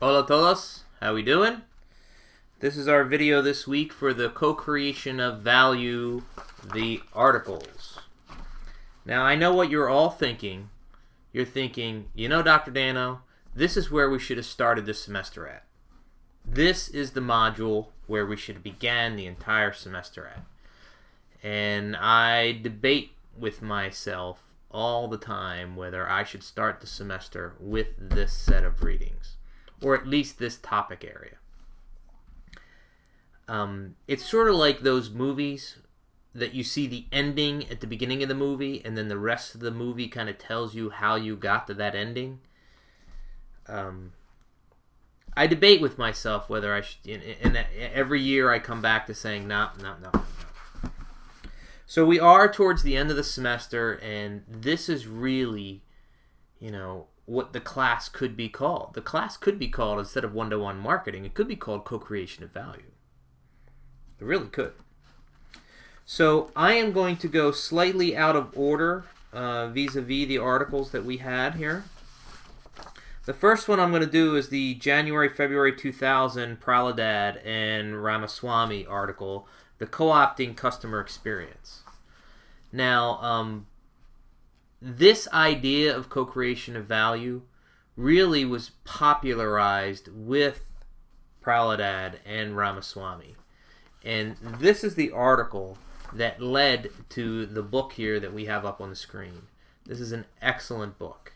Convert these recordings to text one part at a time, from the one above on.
Hola todos, how we doing? This is our video this week for the co-creation of value, the articles. Now I know what you're all thinking. You're thinking, Dr. Dano, this is where we should have started this semester at. This is the module where we should have began the entire semester at. And I debate with myself all the time whether I should start the semester with this set of readings, or at least this topic area. It's sort of like those movies that you see the ending at the beginning of the movie, and then the rest of the movie kind of tells you how you got to that ending. I debate with myself whether I should, and every year I come back to saying, no. So we are towards the end of the semester, and this is really, what the class could be called. The class could be called, instead of one-to-one marketing, it could be called co-creation of value. It really could. So I am going to go slightly out of order vis-a-vis the articles that we had here. The first one I'm going to do is the January-February 2000 Prahalad and Ramaswamy article, The Co-opting Customer Experience. Now, this idea of co-creation of value really was popularized with Prahalad and Ramaswamy. And this is the article that led to the book here that we have up on the screen. This is an excellent book.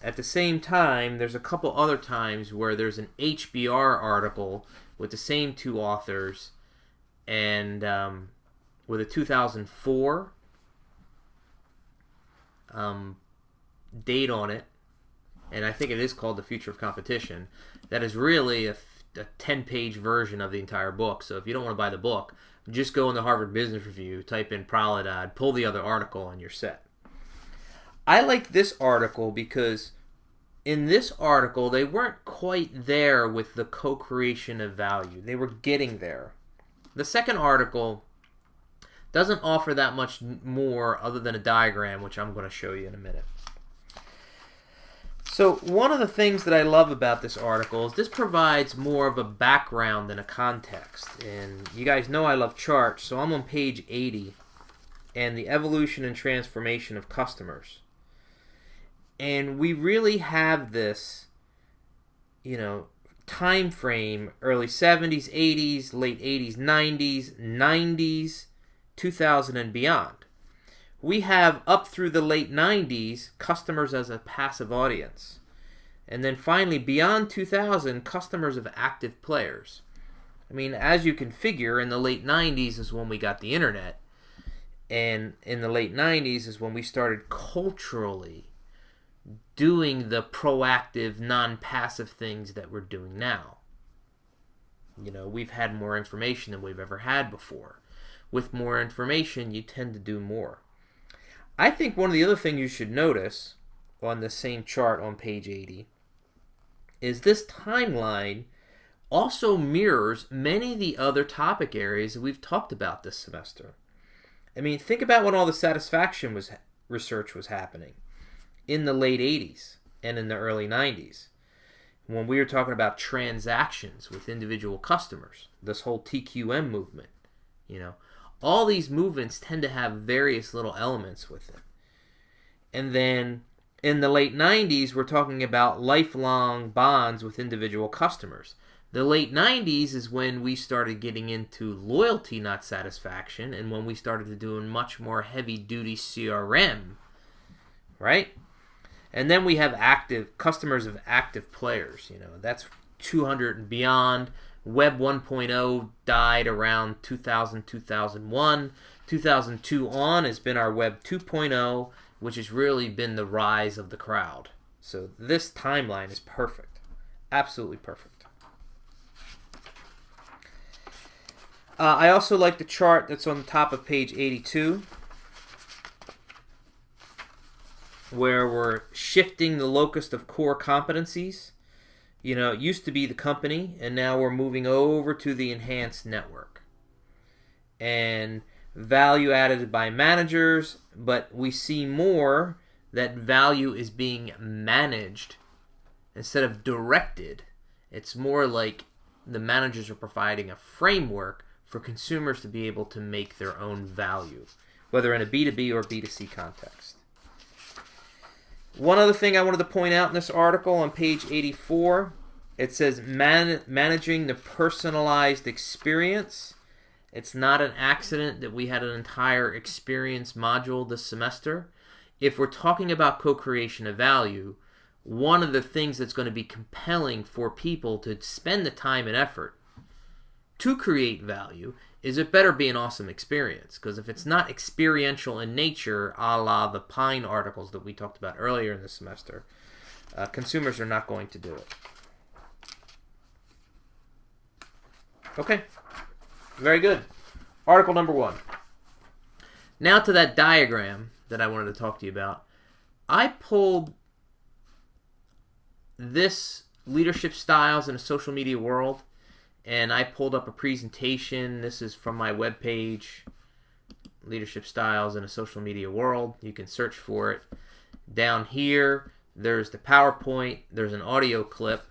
At the same time, there's a couple other times where there's an HBR article with the same two authors and with a 2004 date on it, and I think it is called The Future of Competition. That is really a 10-page version of the entire book. So if you don't want to buy the book, just go in the Harvard Business Review, type in Prahalad, pull the other article, and you're set. I like this article because in this article, they weren't quite there with the co-creation of value. They were getting there. The second article doesn't offer that much more other than a diagram, which I'm going to show you in a minute. So one of the things that I love about this article is this provides more of a background than a context. And you guys know I love charts, so I'm on page 80, and the evolution and transformation of customers. And we really have this, time frame, early 70s, 80s, late 80s, 90s, 90s, 2000 and beyond. We have, up through the late 90s, customers as a passive audience. And then finally, beyond 2000, customers of active players. I mean, as you can figure, in the late 90s is when we got the internet. And in the late 90s is when we started culturally doing the proactive, non-passive things that we're doing now. We've had more information than we've ever had before. With more information, you tend to do more. I think one of the other things you should notice on the same chart on page 80 is this timeline also mirrors many of the other topic areas that we've talked about this semester. I mean, think about when all the satisfaction research was happening in the late 80s and in the early 90s. When we were talking about transactions with individual customers, this whole TQM movement, all these movements tend to have various little elements with it. And then in the late 90s, we're talking about lifelong bonds with individual customers. The late 90s is when we started getting into loyalty, not satisfaction, and when we started doing much more heavy-duty CRM, right? And then we have active customers of active players. That's 200 and beyond. Web 1.0 died around 2000, 2001. 2002 on has been our Web 2.0, which has really been the rise of the crowd. So this timeline is perfect. Absolutely perfect. I also like the chart that's on the top of page 82, where we're shifting the locus of core competencies. It used to be the company, and now we're moving over to the enhanced network. And value added by managers, but we see more that value is being managed instead of directed It's more like the managers are providing a framework for consumers to be able to make their own value, whether in a B2B or B2C context. One other thing I wanted to point out in this article on page 84, it says managing the personalized experience. It's not an accident that we had an entire experience module this semester. If we're talking about co-creation of value, one of the things that's going to be compelling for people to spend the time and effort to create value is it better be an awesome experience. Because if it's not experiential in nature, a la the Pine articles that we talked about earlier in the semester, consumers are not going to do it. Okay, very good. Article number 1. Now to that diagram that I wanted to talk to you about. I pulled this leadership styles in a social media world, and I pulled up a presentation. This is from my webpage, Leadership Styles in a Social Media World. You can search for it. Down here, there's the PowerPoint. There's an audio clip.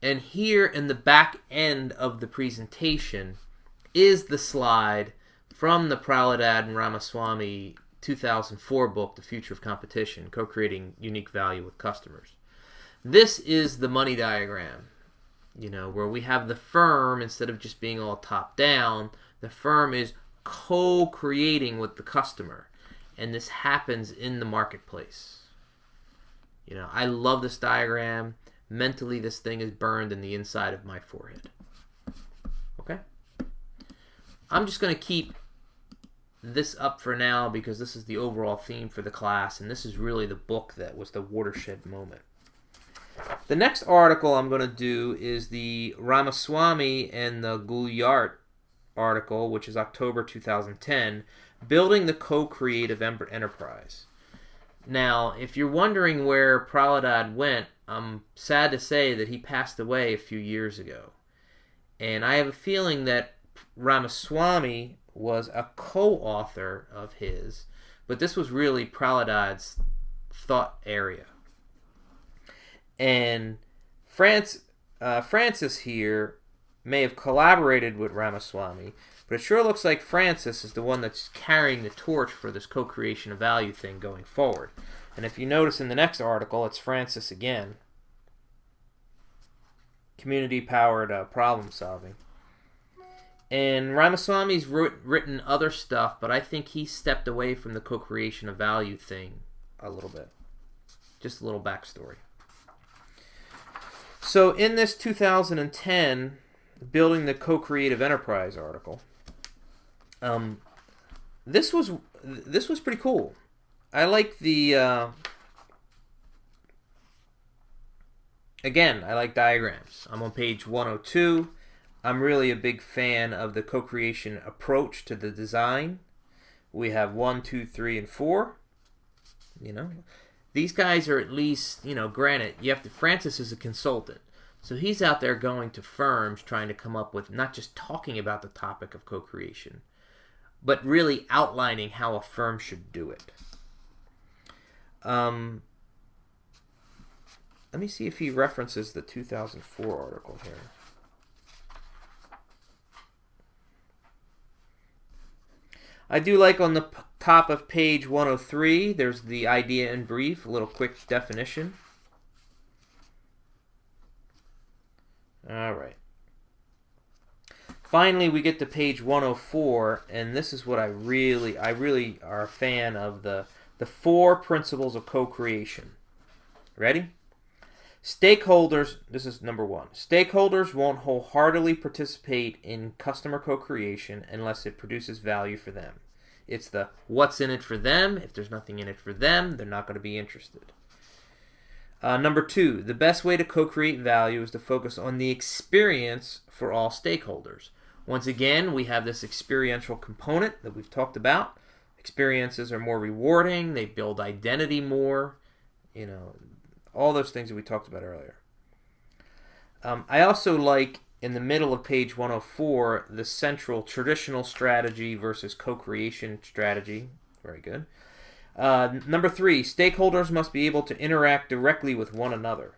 And here in the back end of the presentation is the slide from the Prahalad and Ramaswamy 2004 book, The Future of Competition, Co-Creating Unique Value with Customers. This is the money diagram, where we have the firm, instead of just being all top-down, the firm is co-creating with the customer. And this happens in the marketplace. I love this diagram. Mentally, this thing is burned in the inside of my forehead. Okay? I'm just going to keep this up for now because this is the overall theme for the class, and this is really the book that was the watershed moment. The next article I'm going to do is the Ramaswamy and the Gouliart article, which is October 2010, Building the Co-Creative Enterprise. Now, if you're wondering where Prahalad went, I'm sad to say that he passed away a few years ago. And I have a feeling that Ramaswamy was a co-author of his, but this was really Prahalad's thought area. And Francis here may have collaborated with Ramaswamy, but it sure looks like Francis is the one that's carrying the torch for this co-creation of value thing going forward. And if you notice in the next article, it's Francis again. Community-powered problem solving. And Ramaswamy's written other stuff, but I think he stepped away from the co-creation of value thing a little bit. Just a little backstory. So in this 2010 Building the Co-Creative Enterprise article, this was pretty cool. I like the again, I like diagrams. I'm on page 102. I'm really a big fan of the co-creation approach to the design. We have 1, 2, 3, and 4. These guys are at least, granted, Francis is a consultant. So he's out there going to firms trying to come up with not just talking about the topic of co-creation, but really outlining how a firm should do it. Let me see if he references the 2004 article here. I do like on the top of page 103, there's the idea in brief, a little quick definition. All right. Finally, we get to page 104, and this is what I really are a fan of, the 4 principles of co-creation. Ready? Stakeholders, this is number 1. Stakeholders won't wholeheartedly participate in customer co-creation unless it produces value for them. It's the what's in it for them. If there's nothing in it for them, they're not going to be interested. Number 2, the best way to co-create value is to focus on the experience for all stakeholders. Once again, we have this experiential component that we've talked about. Experiences are more rewarding. They build identity more. All those things that we talked about earlier. I also like, in the middle of page 104, the central traditional strategy versus co-creation strategy. Very good. Number 3, stakeholders must be able to interact directly with one another.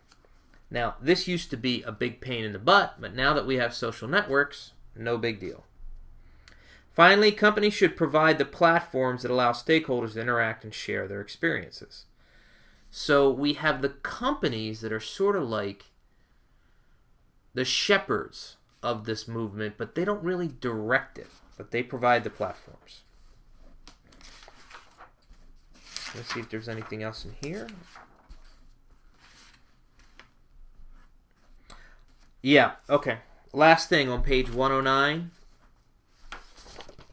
Now, this used to be a big pain in the butt, but now that we have social networks, no big deal. Finally, companies should provide the platforms that allow stakeholders to interact and share their experiences. So we have the companies that are sort of like the shepherds of this movement, but they don't really direct it, but they provide the platforms. Let's see if there's anything else in here. Yeah, okay. Last thing on page 109.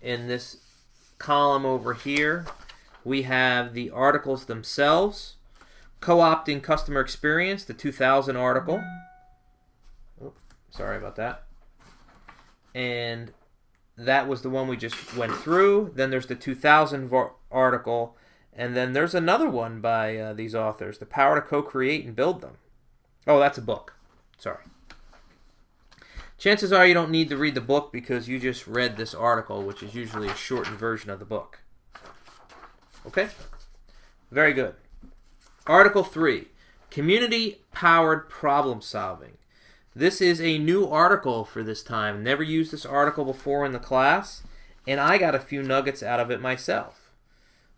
In this column over here, we have the articles themselves. Co-opting customer experience, the 2000 article. Oh, sorry about that. And that was the one we just went through. Then there's the 2000 article. And then there's another one by these authors, The Power to Co-Create and Build Them. Oh, that's a book. Sorry. Chances are you don't need to read the book because you just read this article, which is usually a shortened version of the book. Okay? Very good. Article 3, Community-Powered Problem Solving. This is a new article for this time. Never used this article before in the class, and I got a few nuggets out of it myself.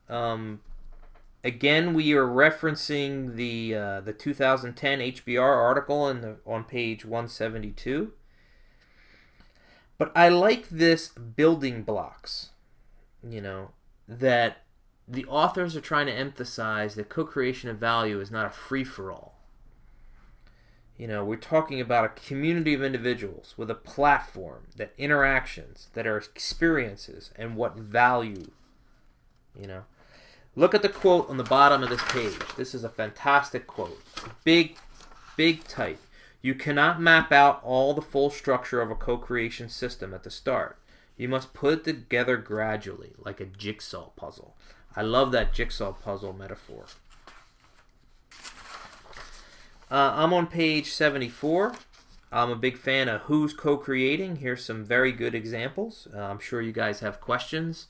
Again, we are referencing the 2010 HBR article on page 172. But I like this building blocks, that the authors are trying to emphasize that co-creation of value is not a free-for-all. We're talking about a community of individuals with a platform, that interactions, that are experiences, and what value, Look at the quote on the bottom of this page. This is a fantastic quote. Big type. You cannot map out all the full structure of a co-creation system at the start. You must put it together gradually, like a jigsaw puzzle. I love that jigsaw puzzle metaphor. I'm on page 74. I'm a big fan of who's co-creating. Here's some very good examples. I'm sure you guys have questions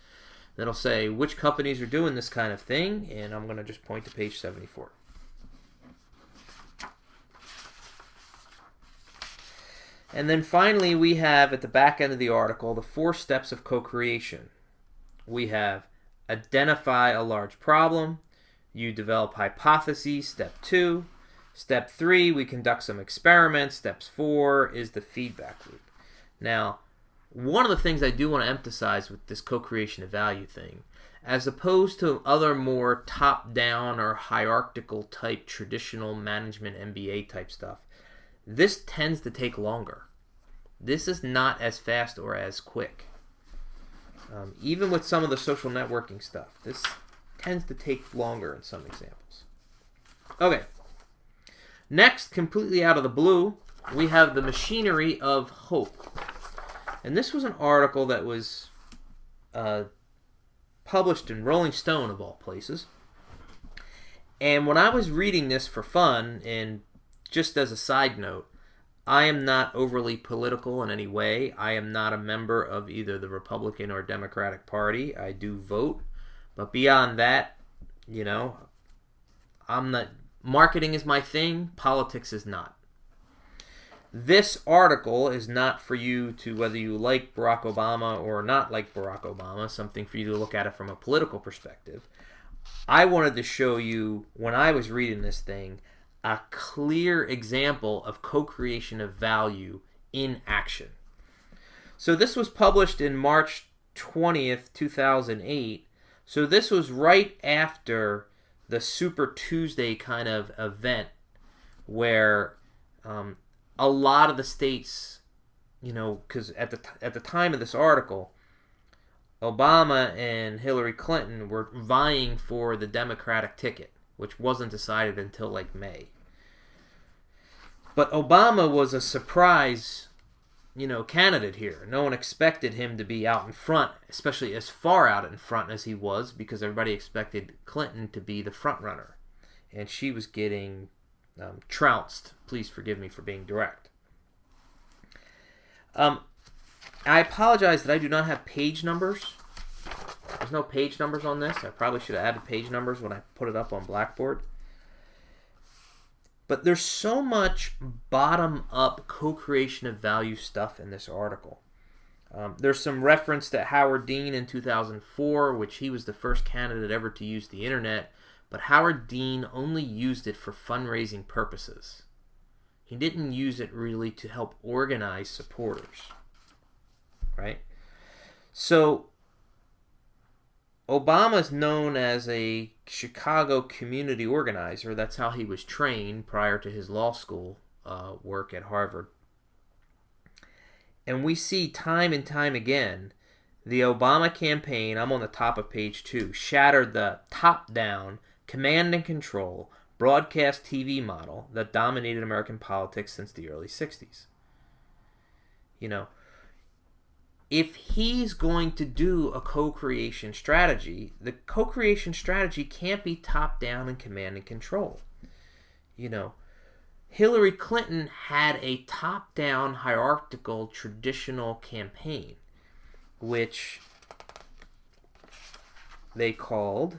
that'll say which companies are doing this kind of thing, and I'm going to just point to page 74. And then finally, we have at the back end of the article the 4 steps of co-creation. We have identify a large problem. You develop hypotheses, step 2. Step 3, we conduct some experiments. Step 4 is the feedback loop. Now, one of the things I do want to emphasize with this co-creation of value thing, as opposed to other more top-down or hierarchical type traditional management MBA type stuff, this tends to take longer. This is not as fast or as quick. Even with some of the social networking stuff, this tends to take longer in some examples. Okay. Next, completely out of the blue, we have the machinery of hope. And this was an article that was published in Rolling Stone, of all places. And when I was reading this for fun, and just as a side note, I am not overly political in any way. I am not a member of either the Republican or Democratic Party. I do vote. But beyond that, I'm not. Marketing is my thing. Politics is not. This article is not for you to, whether you like Barack Obama or not like Barack Obama, something for you to look at it from a political perspective. I wanted to show you, when I was reading this thing, a clear example of co-creation of value in action. So this was published in March 20th, 2008. So this was right after the Super Tuesday kind of event where a lot of the states, because at the time of this article, Obama and Hillary Clinton were vying for the Democratic ticket, which wasn't decided until like May. But Obama was a surprise, candidate here. No one expected him to be out in front, especially as far out in front as he was, because everybody expected Clinton to be the front runner. And she was getting trounced. Please forgive me for being direct. I apologize that I do not have page numbers. There's no page numbers on this. I probably should have added page numbers when I put it up on Blackboard. But there's so much bottom-up co-creation of value stuff in this article. There's some reference to Howard Dean in 2004, which he was the first candidate ever to use the internet, but Howard Dean only used it for fundraising purposes. He didn't use it really to help organize supporters, right? So Obama is known as a Chicago community organizer. That's how he was trained prior to his law school work at Harvard. And we see time and time again, the Obama campaign, I'm on the top of page 2, shattered the top-down, command and control, broadcast TV model that dominated American politics since the early 60s. You know, if he's going to do a co-creation strategy, the co-creation strategy can't be top-down and command and control. You know, Hillary Clinton had a top-down, hierarchical, traditional campaign, which they called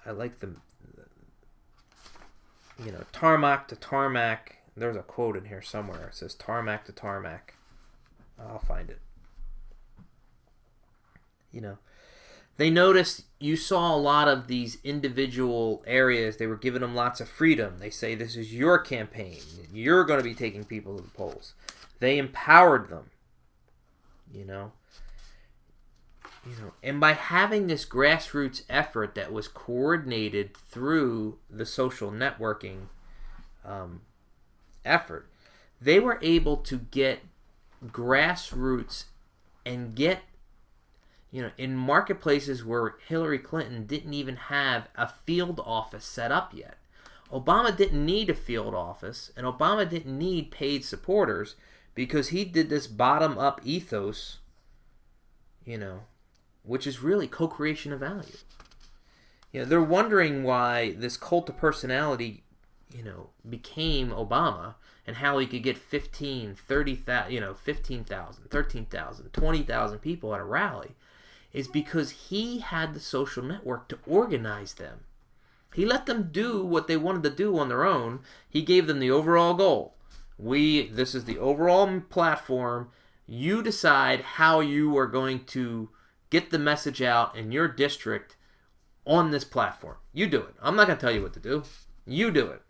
I like the tarmac to tarmac. There's a quote in here somewhere. It says tarmac to tarmac. I'll find it. They noticed you saw a lot of these individual areas. They were giving them lots of freedom. They say, this is your campaign. You're going to be taking people to the polls. They empowered them. And by having this grassroots effort that was coordinated through the social networking effort, they were able to get grassroots and get, in marketplaces where Hillary Clinton didn't even have a field office set up yet. Obama didn't need a field office, and Obama didn't need paid supporters because he did this bottom-up ethos, which is really co-creation of value. They're wondering why this cult of personality, became Obama, and how he could get 15,000, 13,000, 20,000 people at a rally, is because he had the social network to organize them. He let them do what they wanted to do on their own. He gave them the overall goal. This is the overall platform. You decide how you are going to get the message out in your district on this platform. You do it. I'm not going to tell you what to do. You do it.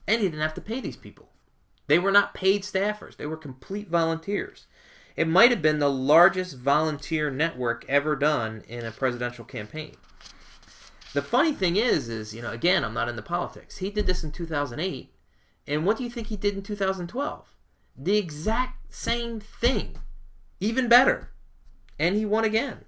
And he didn't have to pay these people. They were not paid staffers. They were complete volunteers. It might have been the largest volunteer network ever done in a presidential campaign. The funny thing is, again, I'm not into politics. He did this in 2008, and what do you think he did in 2012? The exact same thing. Even better. And he won again.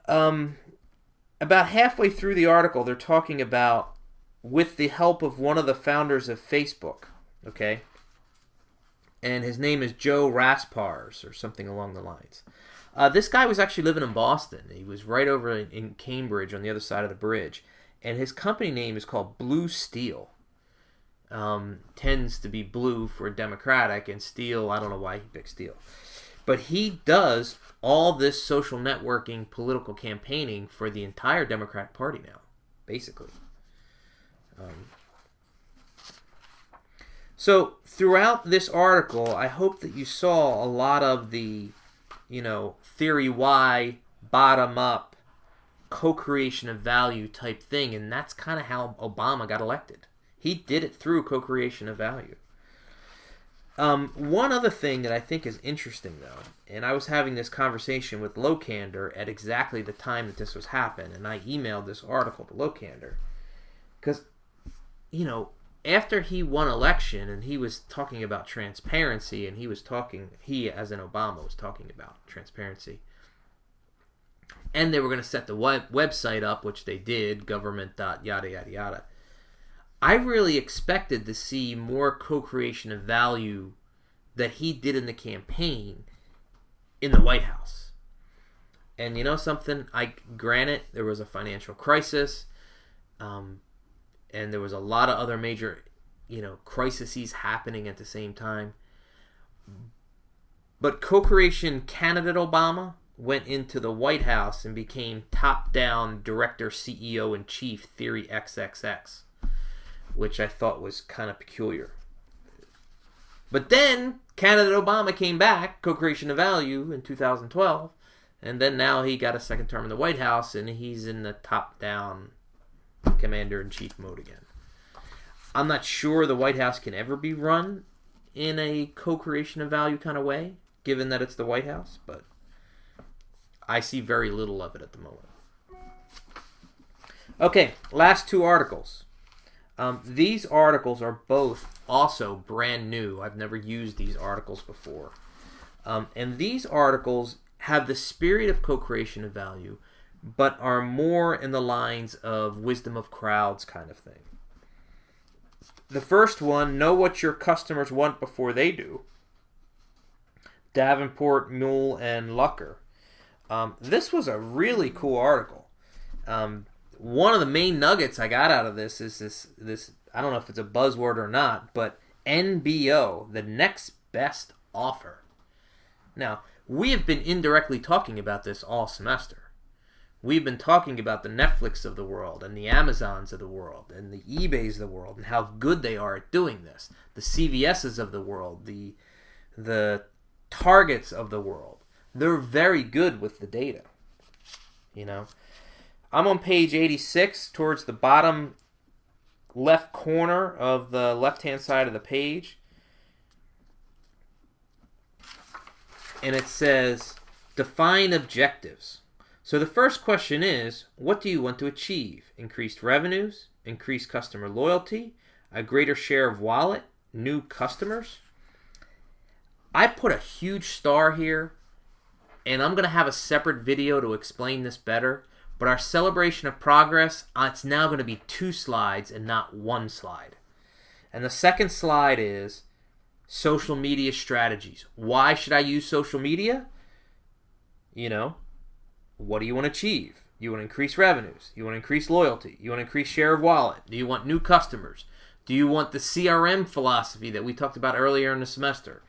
About halfway through the article, they're talking about, with the help of one of the founders of Facebook, okay? And his name is Joe Raspars, or something along the lines. This guy was actually living in Boston. He was right over in Cambridge on the other side of the bridge. And his company name is called Blue Steel. Tends to be blue for Democratic, and steel, I don't know why he picked steel. But he does all this social networking, political campaigning for the entire Democratic Party now, basically. So throughout this article, I hope that you saw a lot of the, theory Y, bottom-up, co-creation of value type thing, and that's kind of how Obama got elected. He did it through co-creation of value. One other thing that I think is interesting, though, and I was having this conversation with Locander at exactly the time that this was happening, and I emailed this article to Locander, because, after he won election and he was talking about transparency, and he as in Obama was talking about transparency, and they were going to set the website up, which they did, government.yada yada yada. I really expected to see more co-creation of value that he did in the campaign in the White House. And you know something? Granted, there was a financial crisis, and there was a lot of other major, crises happening at the same time. But co-creation candidate Obama went into the White House and became top-down director, CEO, and chief Theory XXX, which I thought was kind of peculiar. But then candidate Obama came back, co-creation of value, in 2012, and then now he got a second term in the White House, and he's in the top-down commander-in-chief mode again. I'm not sure the White House can ever be run in a co-creation of value kind of way, given that it's the White House, but I see very little of it at the moment. Okay, last two articles. These articles are both also brand new. I've never used these articles before. And these articles have the spirit of co-creation of value, but are more in the lines of wisdom of crowds kind of thing. The first one, know what your customers want before they do. Davenport, Mule, and Lucker. This was a really cool article. One of the main nuggets I got out of this is this I don't know if it's a buzzword or not, but NBO, the next best offer. Now, we have been indirectly talking about this all semester. We've been talking about the Netflix of the world and the Amazons of the world and the eBays of the world and how good they are at doing this. The CVSs of the world, the Targets of the world. They're very good with the data. You know, I'm on page 86 towards the bottom left corner of the left-hand side of the page. And it says, define objectives. So the first question is, what do you want to achieve? Increased revenues, increased customer loyalty, a greater share of wallet, new customers? I put a huge star here, and I'm going to have a separate video to explain this better, but our celebration of progress, it's now going to be 2 slides and not 1 slide. And the second slide is social media strategies. Why should I use social media? You know, what do you want to achieve? You want to increase revenues. You want to increase loyalty. You want to increase share of wallet. Do you want new customers? Do you want the CRM philosophy that we talked about earlier in the semester?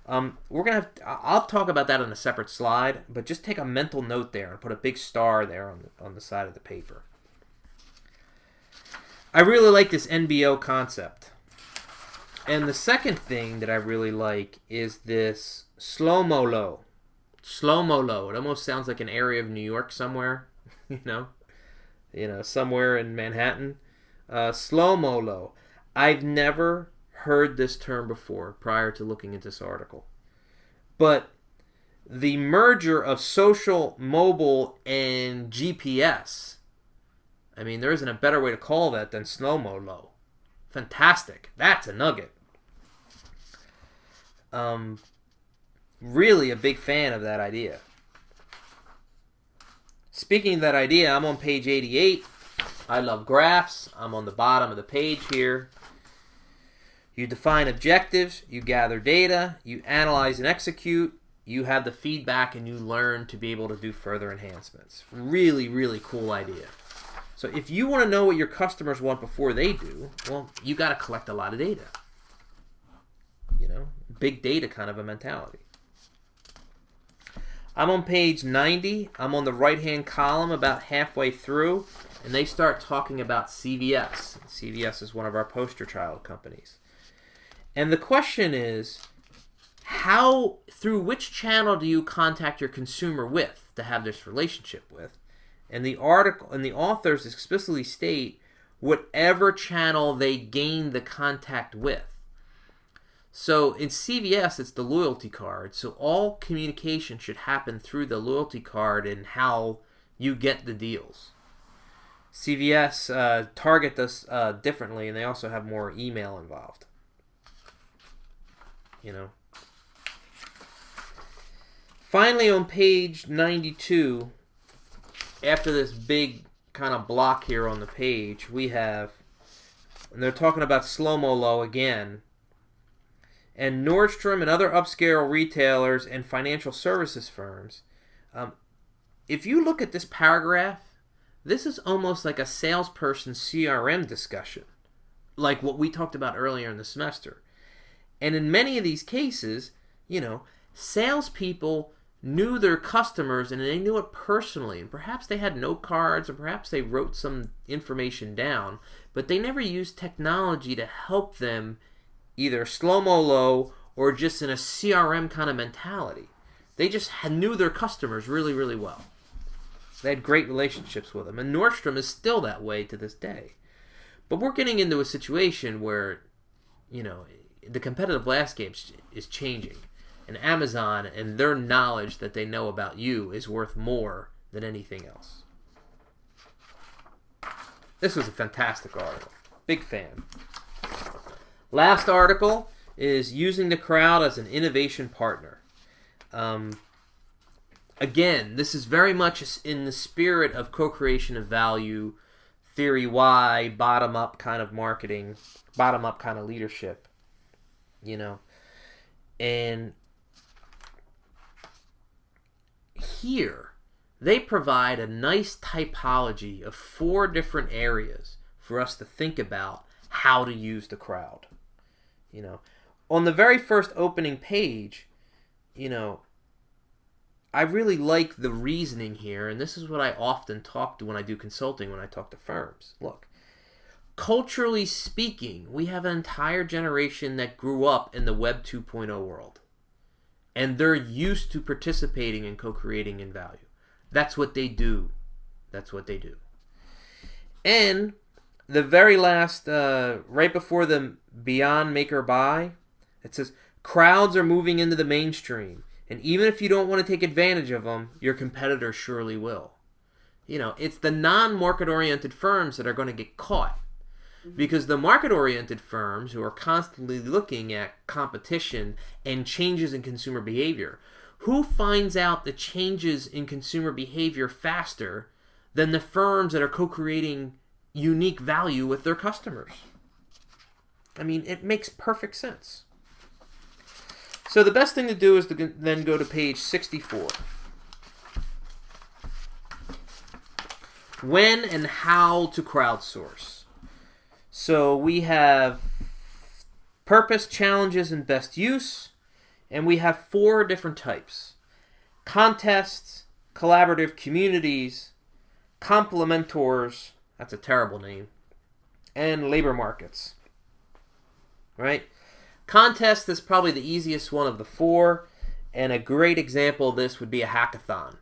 I'll talk about that in a separate slide, but just take a mental note there and put a big star there on the side of the paper. I really like this NBO concept. And the second thing that I really like is this slow-mo low. Slow-mo low. It almost sounds like an area of New York somewhere, you know, somewhere in Manhattan. Slow-mo low. I've never heard this term before prior to looking into this article. But the merger of social, mobile, and GPS, I mean, there isn't a better way to call that than slow-mo low. Fantastic. That's a nugget. Really a big fan of that idea. Speaking of that idea, I'm on page 88. I love graphs. I'm on the bottom of the page here. You define objectives, you gather data, you analyze and execute, you have the feedback, and you learn to be able to do further enhancements. Really, really cool idea. So if you want to know what your customers want before they do, well, you got to collect a lot of data. You know, big data kind of a mentality. I'm on page 90. I'm on the right-hand column about halfway through, and they start talking about CVS. CVS is one of our poster child companies. And the question is, through which channel do you contact your consumer with to have this relationship with? And the article and the authors explicitly state whatever channel they gain the contact with. So in CVS, it's the loyalty card. So all communication should happen through the loyalty card and how you get the deals. CVS, Target does differently, and they also have more email involved. You know. Finally, on page 92, after this big kind of block here on the page, we have, and they're talking about slow-mo low again, and Nordstrom and other upscale retailers and financial services firms. If you look at this paragraph, this is almost like a salesperson CRM discussion, like what we talked about earlier in the semester. And in many of these cases, you know, salespeople knew their customers and they knew it personally. And perhaps they had note cards or perhaps they wrote some information down, but they never used technology to help them either slow-mo low or just in a CRM kind of mentality. They just knew their customers really, really well. They had great relationships with them. And Nordstrom is still that way to this day. But we're getting into a situation where, the competitive landscape is changing. And Amazon and their knowledge that they know about you is worth more than anything else. This was a fantastic article. Big fan. Last article is using the crowd as an innovation partner. Again, this is very much in the spirit of co-creation of value, theory Y, bottom-up kind of marketing, bottom-up kind of leadership, And here, they provide a nice typology of 4 different areas for us to think about how to use the crowd. On the very first opening page, I really like the reasoning here, and this is what I often talk to when I do consulting, when I talk to firms. Look, culturally speaking, we have an entire generation that grew up in the Web 2.0 world. And they're used to participating in co-creating in value. That's what they do. And the very last, right before the Beyond Make or Buy, it says, crowds are moving into the mainstream. And even if you don't want to take advantage of them, your competitors surely will. It's the non-market-oriented firms that are going to get caught. Because the market-oriented firms who are constantly looking at competition and changes in consumer behavior, who finds out the changes in consumer behavior faster than the firms that are co-creating unique value with their customers? I mean, it makes perfect sense. So the best thing to do is to then go to page 64. When and how to crowdsource. So we have purpose, challenges, and best use. And we have 4 different types. Contests, collaborative communities, complementors, that's a terrible name, and labor markets. Right? Contest is probably the easiest one of the 4. And a great example of this would be a hackathon,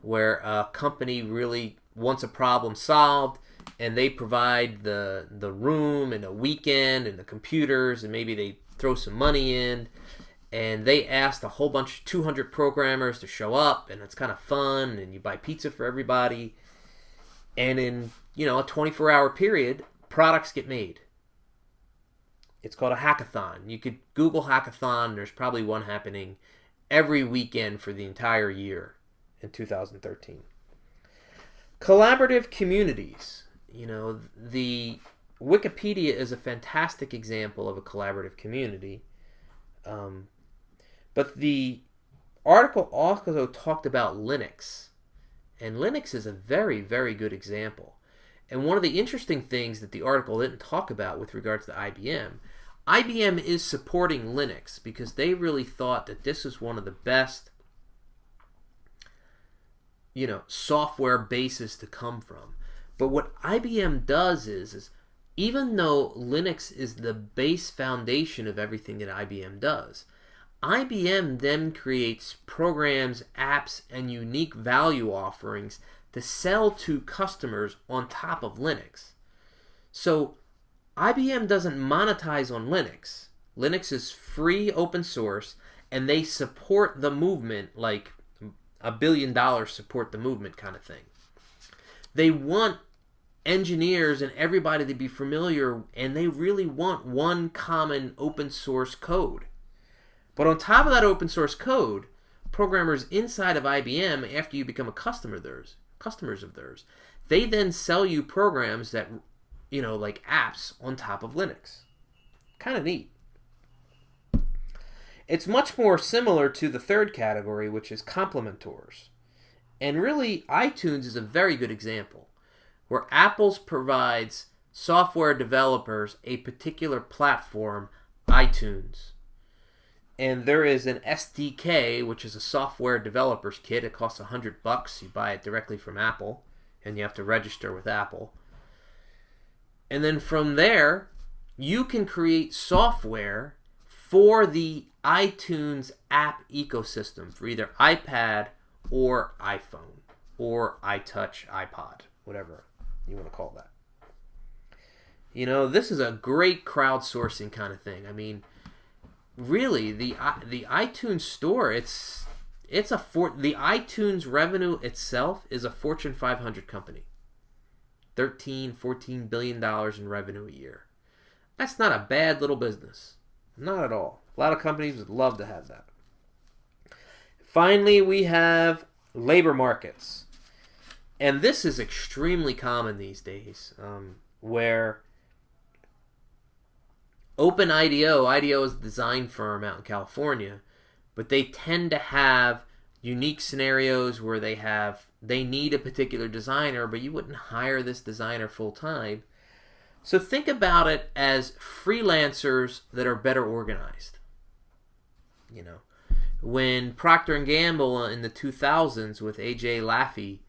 where a company really wants a problem solved, and they provide the room and a weekend and the computers, and maybe they throw some money in, and they asked a whole bunch, 200 programmers to show up, and it's kind of fun, and you buy pizza for everybody, and in a 24-hour period, products get made. It's called a hackathon. You could Google hackathon. There's probably one happening every weekend for the entire year in 2013. Collaborative communities. The Wikipedia is a fantastic example of a collaborative community. But the article also talked about Linux. And Linux is a very, very good example. And one of the interesting things that the article didn't talk about with regards to IBM is supporting Linux because they really thought that this is one of the best, software bases to come from. But what IBM does is even though Linux is the base foundation of everything that IBM does, IBM then creates programs, apps, and unique value offerings to sell to customers on top of Linux. So IBM doesn't monetize on Linux. Linux is free open source, and they support the movement like $1 billion support the movement kind of thing. They want engineers and everybody to be familiar, and they really want one common open source code. But on top of that open source code, programmers inside of IBM, after you become a customers of theirs, they then sell you programs that, like apps on top of Linux. Kind of neat. It's much more similar to the third category, which is complementors. And really, iTunes is a very good example, where Apple provides software developers a particular platform, iTunes. And there is an SDK, which is a software developer's kit. It costs $100. You buy it directly from Apple, and you have to register with Apple. And then from there, you can create software for the iTunes app ecosystem for either iPad or iPhone or iTouch, iPod, whatever you want to call that. You know, this is a great crowdsourcing kind of thing. I mean, really, the iTunes store, the iTunes revenue itself is a Fortune 500 company. $13-14 billion in revenue a year. That's not a bad little business. Not at all. A lot of companies would love to have that. Finally, we have labor markets. And this is extremely common these days, where IDEO is a design firm out in California, but they tend to have unique scenarios where they need a particular designer, but you wouldn't hire this designer full time. So think about it as freelancers that are better organized. You know, when Procter & Gamble in the 2000s with A.J. Laffey,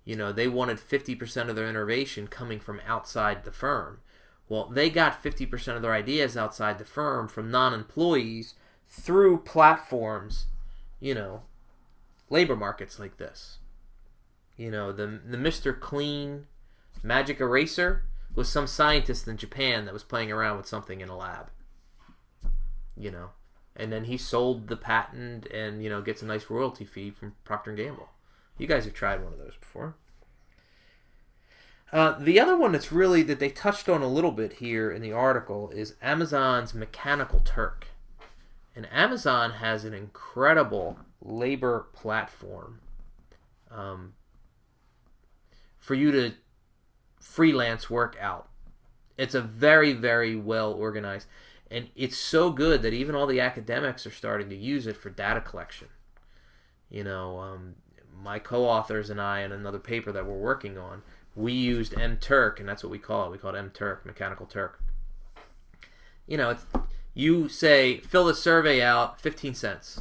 you know, they wanted 50% of their innovation coming from outside the firm. Well, they got 50% of their ideas outside the firm from non-employees through platforms, you know, labor markets like this. You know, the Mr. Clean Magic Eraser was some scientist in Japan that was playing around with something in a lab. You know, and then he sold the patent and, you know, gets a nice royalty fee from Procter & Gamble. You guys have tried one of those before. The other one that they touched on a little bit here in the article is Amazon's Mechanical Turk. And Amazon has an incredible labor platform for you to freelance work out. It's a very, very well organized. And it's so good that even all the academics are starting to use it for data collection. You know, my co-authors and I in another paper that we're working on, we used MTurk, and that's what we call it. We call it MTurk, Mechanical Turk. You know, you say, fill the survey out, 15 cents.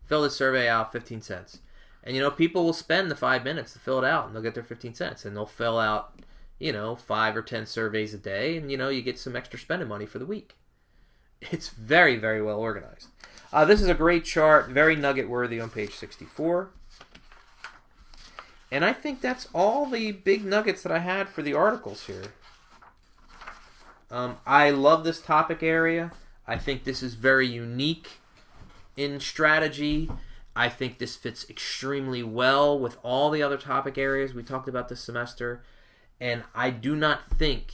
Fill the survey out, 15 cents. And, you know, people will spend the 5 minutes to fill it out, and they'll get their 15 cents. And they'll fill out, you know, 5 or 10 surveys a day, and, you know, you get some extra spending money for the week. It's very, very well organized. This is a great chart, very nugget-worthy on page 64. And I think that's all the big nuggets that I had for the articles here. I love this topic area. I think this is very unique in strategy. I think this fits extremely well with all the other topic areas we talked about this semester. And I do not think,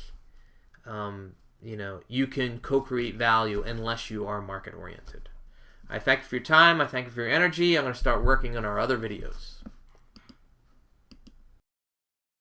you know, you can co-create value unless you are market-oriented. I thank you for your time. I thank you for your energy. I'm going to start working on our other videos.